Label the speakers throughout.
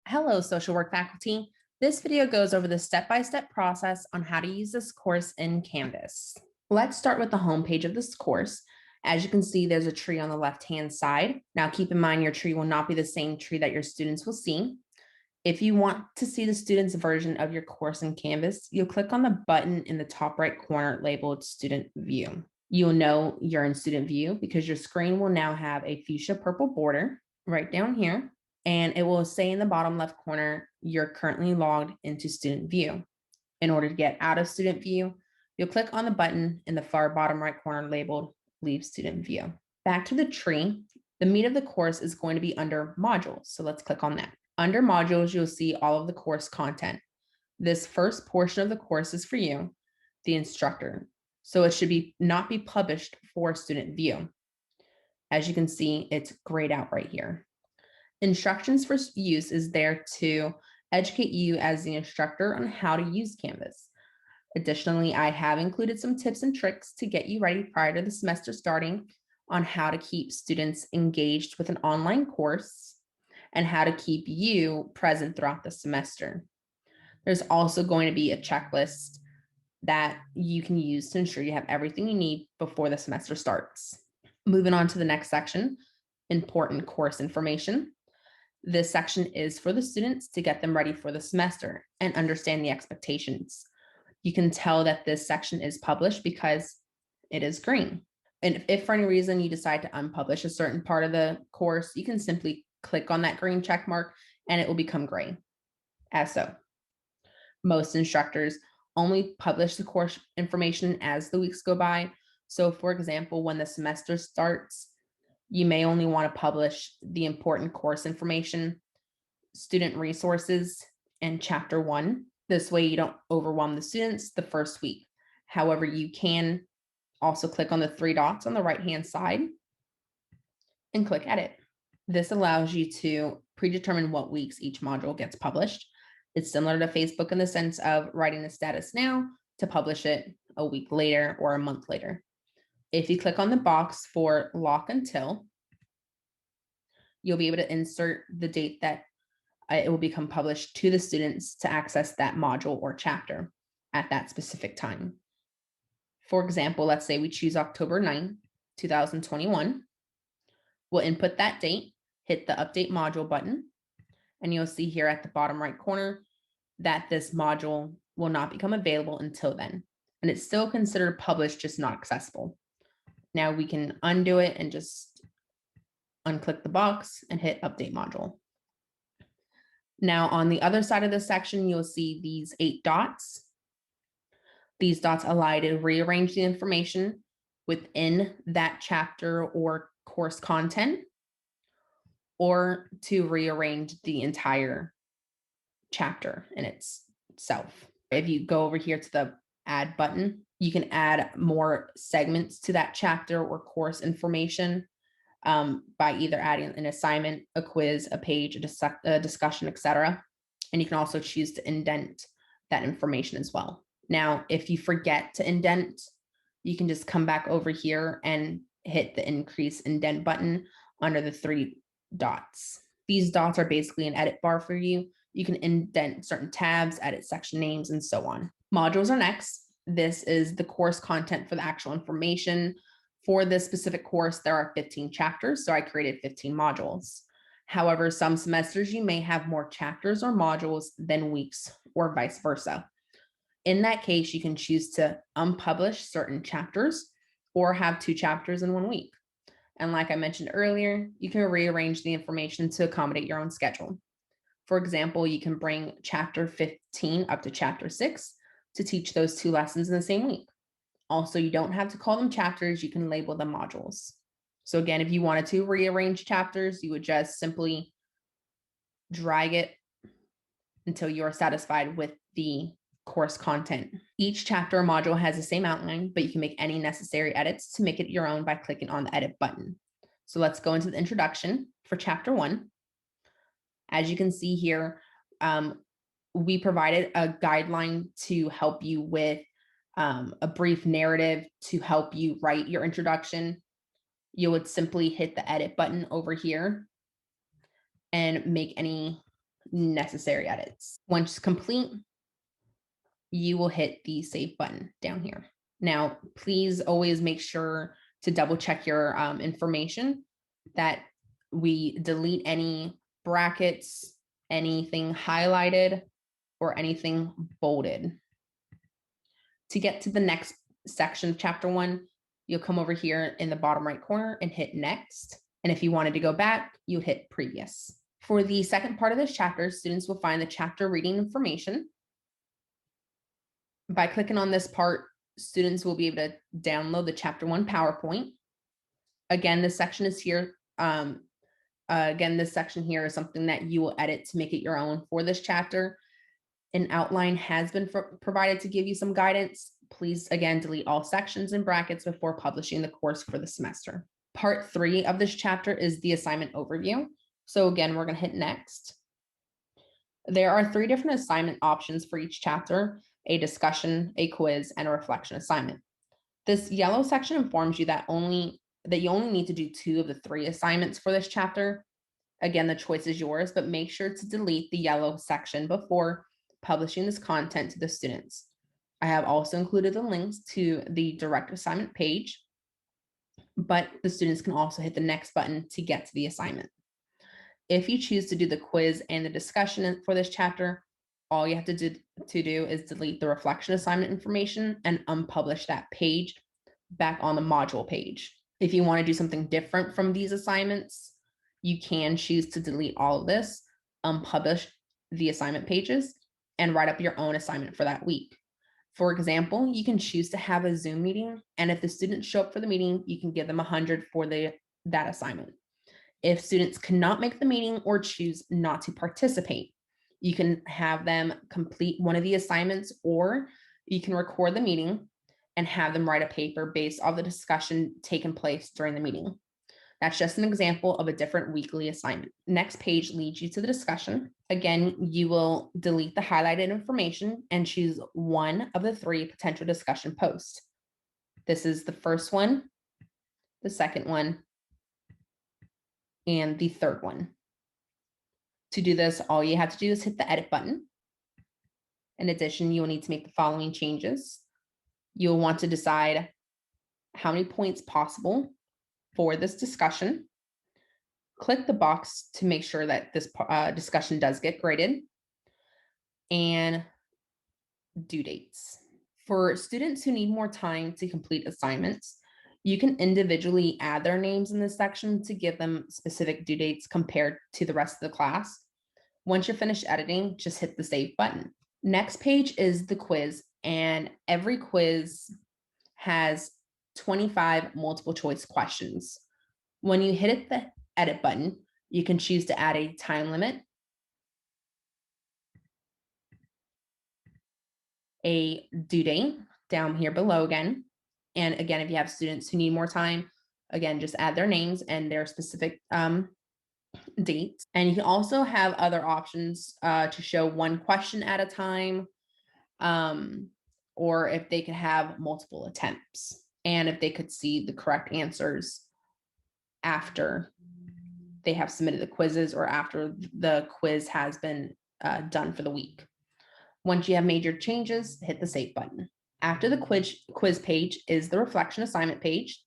Speaker 1: Hello, social work faculty. This video goes over the step-by-step process on how to use this course in Canvas. Let's start with the home page of this course. As you can see, there's a tree on the left-hand side. Now, keep in mind your tree will not be the same tree that your students will see. If you want to see the student's version of your course in Canvas, you'll click on the button in the top right corner labeled Student View. You'll know you're in Student View because your screen will now have a fuchsia purple border right down here, and it will say in the bottom left corner, you're currently logged into Student View. In order to get out of Student View, you'll click on the button in the far bottom right corner labeled Leave Student View. Back to the tree, the meat of the course is going to be under Modules, so let's click on that. Under Modules, you'll see all of the course content. This first portion of the course is for you, the instructor, so it should not be published for Student View. As you can see, it's grayed out right here. Instructions for use is there to educate you as the instructor on how to use Canvas. Additionally, I have included some tips and tricks to get you ready prior to the semester starting on how to keep students engaged with an online course and how to keep you present throughout the semester. There's also going to be a checklist that you can use to ensure you have everything you need before the semester starts. Moving on to the next section, important course information. This section is for the students to get them ready for the semester and understand the expectations. You can tell that this section is published because it is green. And if for any reason you decide to unpublish a certain part of the course, you can simply click on that green check mark and it will become gray, as so. Most instructors only publish the course information as the weeks go by. So for example, when the semester starts, you may only want to publish the important course information, student resources, and chapter 1. This way you don't overwhelm the students the first week. However, you can also click on the 3 dots on the right-hand side and click edit. This allows you to predetermine what weeks each module gets published. It's similar to Facebook in the sense of writing the status now to publish it a week later or a month later. If you click on the box for lock until, you'll be able to insert the date that it will become published to the students to access that module or chapter at that specific time. For example, let's say we choose October 9, 2021. We'll input that date, hit the update module button, and you'll see here at the bottom right corner that this module will not become available until then. And it's still considered published, just not accessible. Now we can undo it and just unclick the box and hit update module. Now on the other side of this section, you'll see these 8 dots. These dots allow you to rearrange the information within that chapter or course content, or to rearrange the entire chapter in itself. If you go over here to the add button, you can add more segments to that chapter or course information by either adding an assignment, a quiz, a page, a discussion, etc. And you can also choose to indent that information as well. Now, if you forget to indent, you can just come back over here and hit the increase indent button under the 3 dots. These dots are basically an edit bar for you. You can indent certain tabs, edit section names, and so on. Modules are next. This is the course content for the actual information. For this specific course, there are 15 chapters, so I created 15 modules. However, some semesters you may have more chapters or modules than weeks, or vice versa. In that case, you can choose to unpublish certain chapters or have 2 chapters in 1 week. And like I mentioned earlier, you can rearrange the information to accommodate your own schedule. For example, you can bring chapter 15 up to chapter 6 to teach those 2 lessons in the same week. Also, you don't have to call them chapters, you can label them modules. So again, if you wanted to rearrange chapters, you would just simply drag it until you are satisfied with the course content. Each chapter or module has the same outline, but you can make any necessary edits to make it your own by clicking on the edit button. So let's go into the introduction for chapter 1. As you can see here, we provided a guideline to help you with a brief narrative to help you write your introduction. You would simply hit the edit button over here and make any necessary edits. Once complete, you will hit the save button down here. Now, please always make sure to double check your information, that we delete any brackets, anything highlighted, or anything bolded. To get to the next section of chapter 1, you'll come over here in the bottom right corner and hit next. And if you wanted to go back, you would hit previous. For the second part of this chapter, students will find the chapter reading information. By clicking on this part, students will be able to download the chapter 1 PowerPoint. Again, this section is here. This section here is something that you will edit to make it your own for this chapter. An outline has been provided to give you some guidance. Please, again, delete all sections and brackets before publishing the course for the semester. Part 3 of this chapter is the assignment overview. So again, we're going to hit next. There are 3 different assignment options for each chapter: a discussion, a quiz, and a reflection assignment. This yellow section informs you that you only need to do 2 of the 3 assignments for this chapter. Again, the choice is yours, but make sure to delete the yellow section before publishing this content to the students. I have also included the links to the direct assignment page, but the students can also hit the next button to get to the assignment. If you choose to do the quiz and the discussion for this chapter, all you have to do is delete the reflection assignment information and unpublish that page back on the module page. If you want to do something different from these assignments, you can choose to delete all of this, unpublish the assignment pages, and write up your own assignment for that week. For example, you can choose to have a Zoom meeting, and if the students show up for the meeting, you can give them 100 for that assignment. If students cannot make the meeting or choose not to participate, you can have them complete one of the assignments, or you can record the meeting and have them write a paper based off the discussion taking place during the meeting. That's just an example of a different weekly assignment. Next page leads you to the discussion. Again, you will delete the highlighted information and choose one of the 3 potential discussion posts. This is the first one, the second one, and the third one. To do this, all you have to do is hit the edit button. In addition, you will need to make the following changes. You'll want to decide how many points possible for this discussion. Click the box to make sure that this discussion does get graded, and due dates. For students who need more time to complete assignments, you can individually add their names in this section to give them specific due dates compared to the rest of the class. Once you're finished editing, just hit the save button. Next page is the quiz, and every quiz has 25 multiple choice questions. When you hit the edit button, you can choose to add a time limit, a due date down here below again. And again, if you have students who need more time, again, just add their names and their specific dates. And you can also have other options to show one question at a time, or if they could have multiple attempts, and if they could see the correct answers after they have submitted the quizzes or after the quiz has been done for the week. Once you have made your changes, hit the save button. After the quiz page is the reflection assignment page,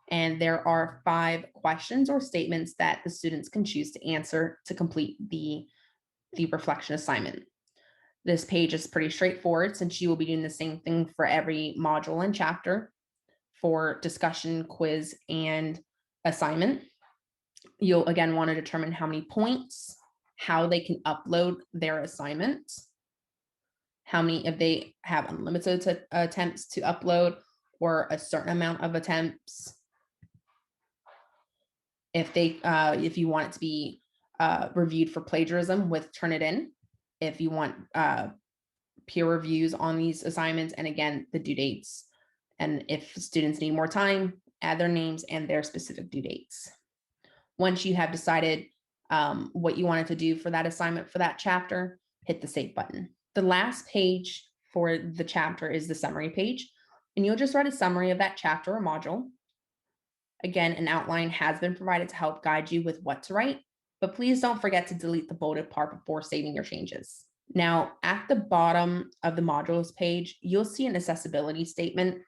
Speaker 1: and there are 5 questions or statements that the students can choose to answer to complete the reflection assignment. This page is pretty straightforward since you will be doing the same thing for every module and chapter for discussion, quiz, and assignment. You'll again want to determine how many points, how they can upload their assignments, how many, if they have unlimited attempts to upload or a certain amount of attempts. If you want it to be reviewed for plagiarism with Turnitin, if you want peer reviews on these assignments, and again, the due dates. And if students need more time, add their names and their specific due dates. Once you have decided what you wanted to do for that assignment for that chapter, hit the save button. The last page for the chapter is the summary page, and you'll just write a summary of that chapter or module. Again, an outline has been provided to help guide you with what to write, but please don't forget to delete the bolded part before saving your changes. Now, at the bottom of the modules page, you'll see an accessibility statement.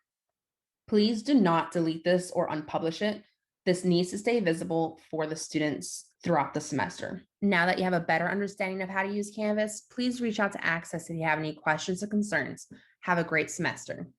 Speaker 1: Please do not delete this or unpublish it. This needs to stay visible for the students throughout the semester. Now that you have a better understanding of how to use Canvas, please reach out to Access if you have any questions or concerns. Have a great semester.